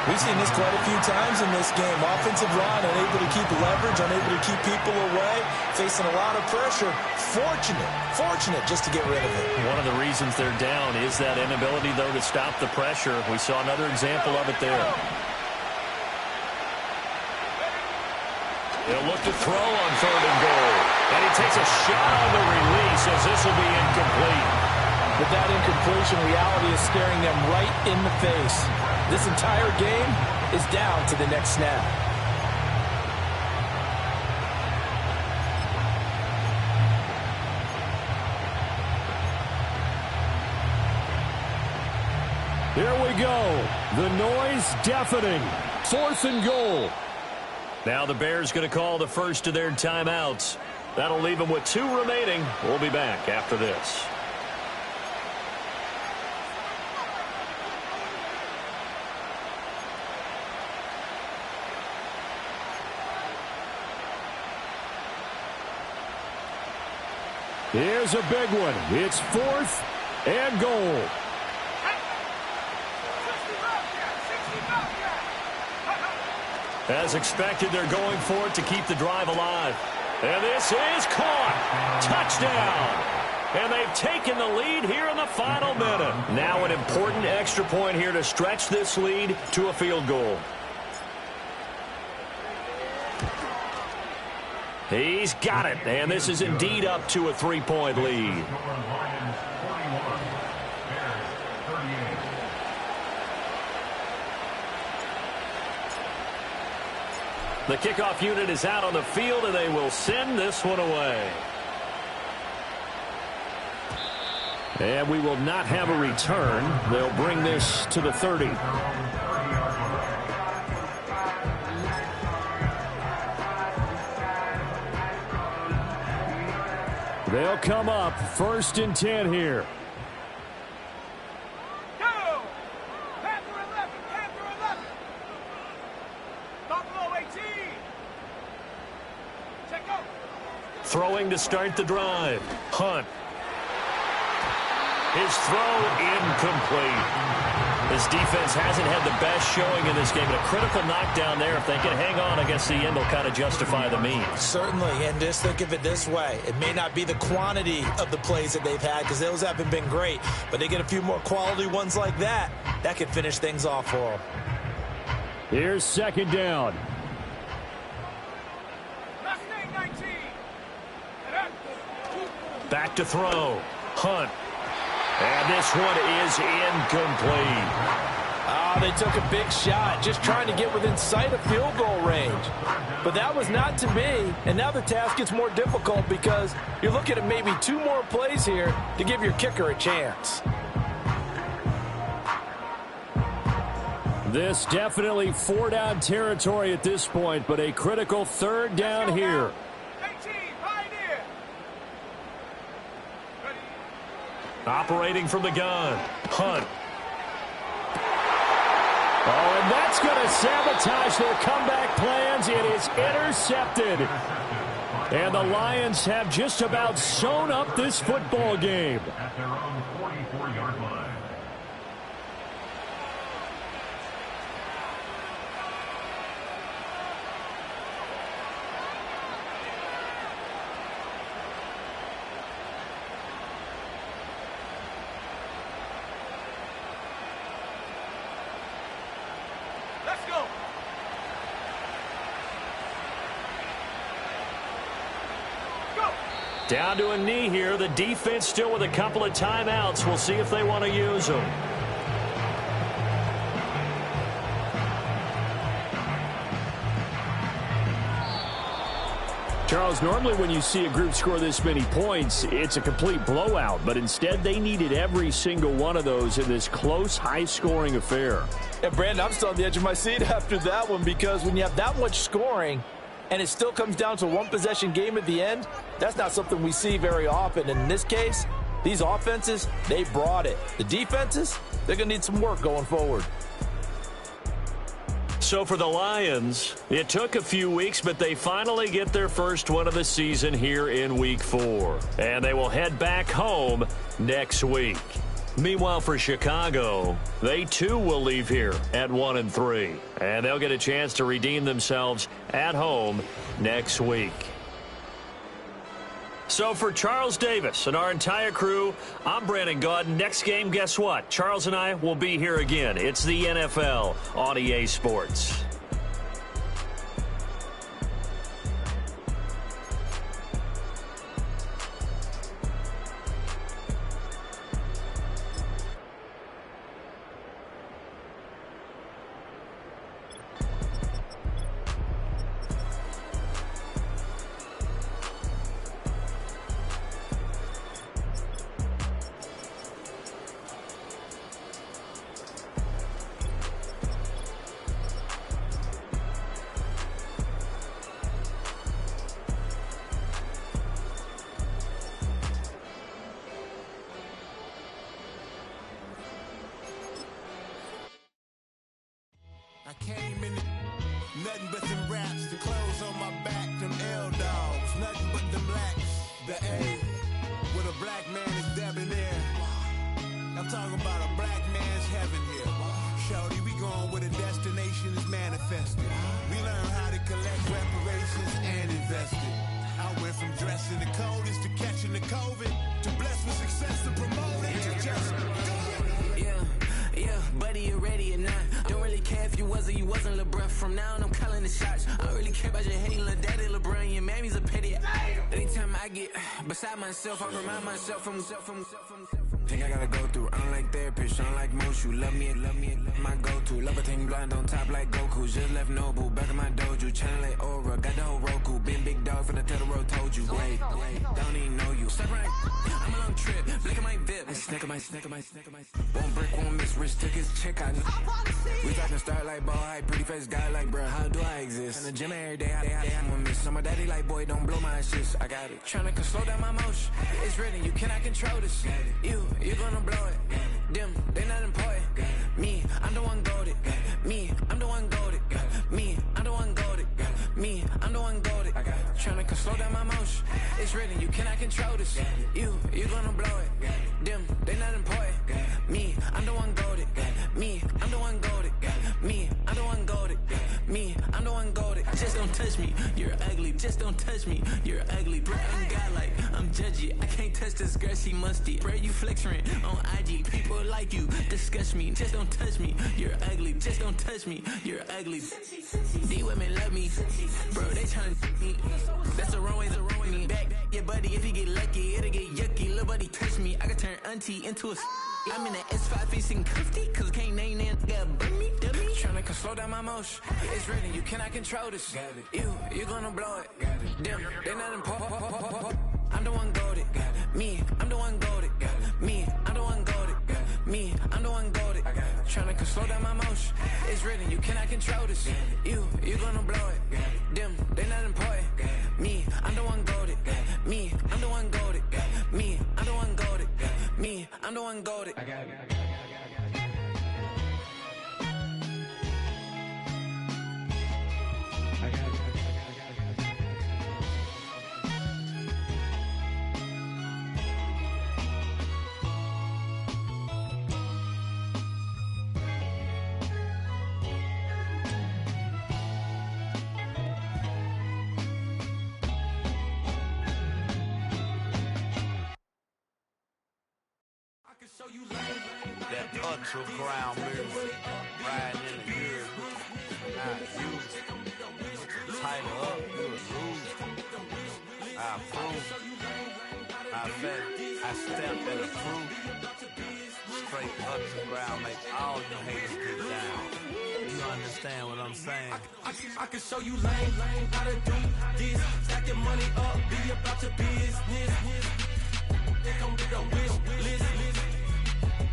We've seen this quite a few times in this game. Offensive line unable to keep leverage, unable to keep people away, facing a lot of pressure. Fortunate just to get rid of it. One of the reasons they're down is that inability, though, to stop the pressure. We saw another example of it there. They'll look to throw on 3rd and goal. And he takes a shot on the release as this will be incomplete. But that incompletion reality is staring them right in the face. This entire game is down to the next snap. Here we go. The noise deafening. 4th and goal. Now the Bears going to call the first of their timeouts. That'll leave them with 2 remaining. We'll be back after this. Here's a big one. It's 4th and goal. As expected, they're going for it to keep the drive alive. And this is caught. Touchdown. And they've taken the lead here in the final minute. Now an important extra point here to stretch this lead to a field goal. He's got it. And this is indeed up to a 3-point lead. The kickoff unit is out on the field, and they will send this one away. And we will not have a return. They'll bring this to the 30. They'll come up 1st and 10 here. Throwing to start the drive. Hunt. His throw incomplete. This defense hasn't had the best showing in this game. And a critical knockdown there. If they can hang on against the end, will kind of justify the means. Certainly, and just think of it this way. It may not be the quantity of the plays that they've had because those haven't been great. But they get a few more quality ones like that. That could finish things off for them. Here's second down. Back to throw. Hunt. And this one is incomplete. They took a big shot, just trying to get within sight of field goal range. But that was not to be, and now the task gets more difficult because you're looking at maybe 2 more plays here to give your kicker a chance. This definitely 4-down territory at this point, but a critical 3rd down here. Operating from the gun. Hunt. Oh, and that's going to sabotage their comeback plans. It is intercepted. And the Lions have just about sewn up this football game. At their own 44-yard line. Down to a knee here. The defense still with a couple of timeouts. We'll see if they want to use them. Charles, normally when you see a group score this many points, it's a complete blowout. But instead, they needed every single one of those in this close, high-scoring affair. And, Brandon, I'm still on the edge of my seat after that one because when you have that much scoring and it still comes down to a one-possession game at the end, that's not something we see very often. And in this case, these offenses, they brought it. The defenses, they're going to need some work going forward. So for the Lions, it took a few weeks, but they finally get their first one of the season here in Week 4. And they will head back home next week. Meanwhile, for Chicago, they too will leave here at 1-3. And they'll get a chance to redeem themselves at home next week. So for Charles Davis and our entire crew, I'm Brandon Gaudin. Next game, guess what? Charles and I will be here again. It's the NFL on EA Sports. Came in nothing but them raps, the clothes on my back, them L-dogs, nothing but them blacks, the A, with a black man is debonair. I'm talking about a black man's heaven here. Shorty, we going where the destination is manifested. We learn how to collect reparations and invest it. I went from dressing the coldest to catching the COVID, to blessed with success to promote it, to just do it. Yeah, buddy, you ready or not? Don't really care if you was or you wasn't LeBron. From now on, I'm calling the shots. I don't really care about your hating little daddy, LeBron. Your mammy's a petty. Anytime I get beside myself, I remind myself from. Think I gotta go through. I don't like therapist, I don't like most. You love me, my go-to. Love a thing blind on top like Goku. Just left Noble, back in my dojo. Channel like Aura, got the whole Roku. Been big dog from the Tether Road, told you. Wait, don't even know you. Step right, I'm a long trip. Blick at my VIP. Snack of my. Won't break, won't miss. Rich took his check, I know. We talking start like ball hype, pretty face guy like, bruh, how do I exist? In the gym every day, I'm a miss. So my daddy like, boy, don't blow my shit. I got it. Tryna slow down my motion. It's written, you cannot control this. You gonna blow it. Them, they not important. Me, I'm the one goated. Me, I'm the one goated. Me, I'm the one goated. Me, I'm the one goated. Tryna slow down my motion. It's written, you cannot control this. You gonna blow it. Them, they not important. Me, I'm the one goated. Me, I'm the one goated. Me, I'm the one goated. Me, I'm the one goated. Just don't touch me, you're ugly. Just don't touch me, you're ugly. Bro, I'm God like, I'm judging. budget. I can't touch this girl, she musty. Bro, you flexing on IG. People like you, disgust me. Just don't touch me, you're ugly. Just don't touch me, you're ugly. These women love me, bro, they tryna me. That's the wrong way, the wrong way. Back your buddy, if he get lucky, it'll get yucky. Little buddy touch me, I can turn auntie into a I'm in the S5 facing comfy, cause I can't name that nigga burn me, dummy. Tryna slow down my motion. It's written, you cannot control this. You gonna blow it. Damn, they not important. I'm the one goated. Me, I'm the one goated. Me, I'm the one goated. Me, I'm the one goated. Tryna slow down my motion. It's written, you cannot control this. You gonna blow it. Damn, they not important. Me, I'm the one goated. Me, I'm the one goated. Me, I'm the one goated. Me, I'm the one goated. I got it. That ultra ground music, riding in the years, I use it. Tighten up, you a lose. I approve. I bet, I step and approve. Straight ultra ground, make all you haters get down. You understand what I'm saying? I can show you lame, how to do this. Stack your money up, be about your business. They come with a wish list.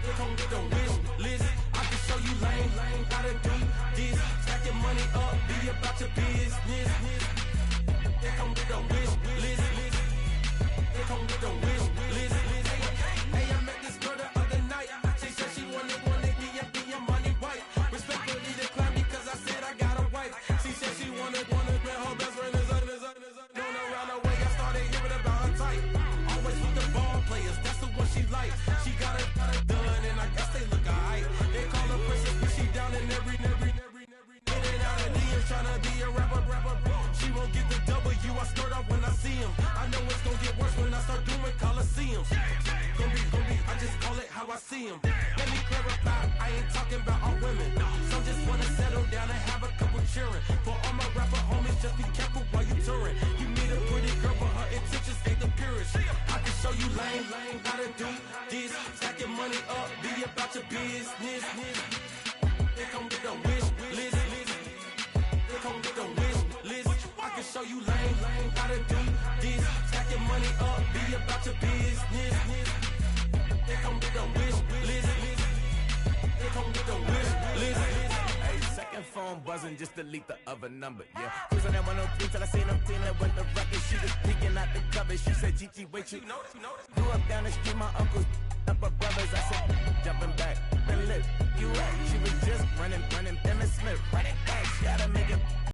They come with a wish list. I can show you lame, how to do this. Stack your money up, be about your business. They come with a wish list. They come with a wish list. Hey, I met this girl the other night. She said she wanted me and be your money white. Respectfully declined because I said I got a wife. She said she wanted man, her best friend is known around the way. I started hearing about her type. Always with the ball players, that's the one she likes. She got it done, and I guess they look alright. They call her princess, but she down in every. In and out of DMs, tryna be a rapper. She won't get the W, I skirt off when I see him. I know it's gonna get worse when I start doing Coliseums. Gonna be, I just call it how I see him. Let me clarify, I ain't talking about all women. Some just wanna settle down and have a couple cheering. For all my rapper homies, just be careful while you touring. You meet a pretty girl, but her intentions ain't the purest. I can show you lame, how to do this. Stack your money up, be about your business. They come with a wish list. They come with a wish list. I can show you lame, how to do this. Stack your money up, be about your business. They come with a wish list. They come with a wish list. Hey, second phone buzzing, just delete the other number, yeah. Cruising at 103 till I seen them feeling with the record. She was peeking out the cover. She said, Gigi, wait, you grew up down the street, my uncle, up her brothers. I said,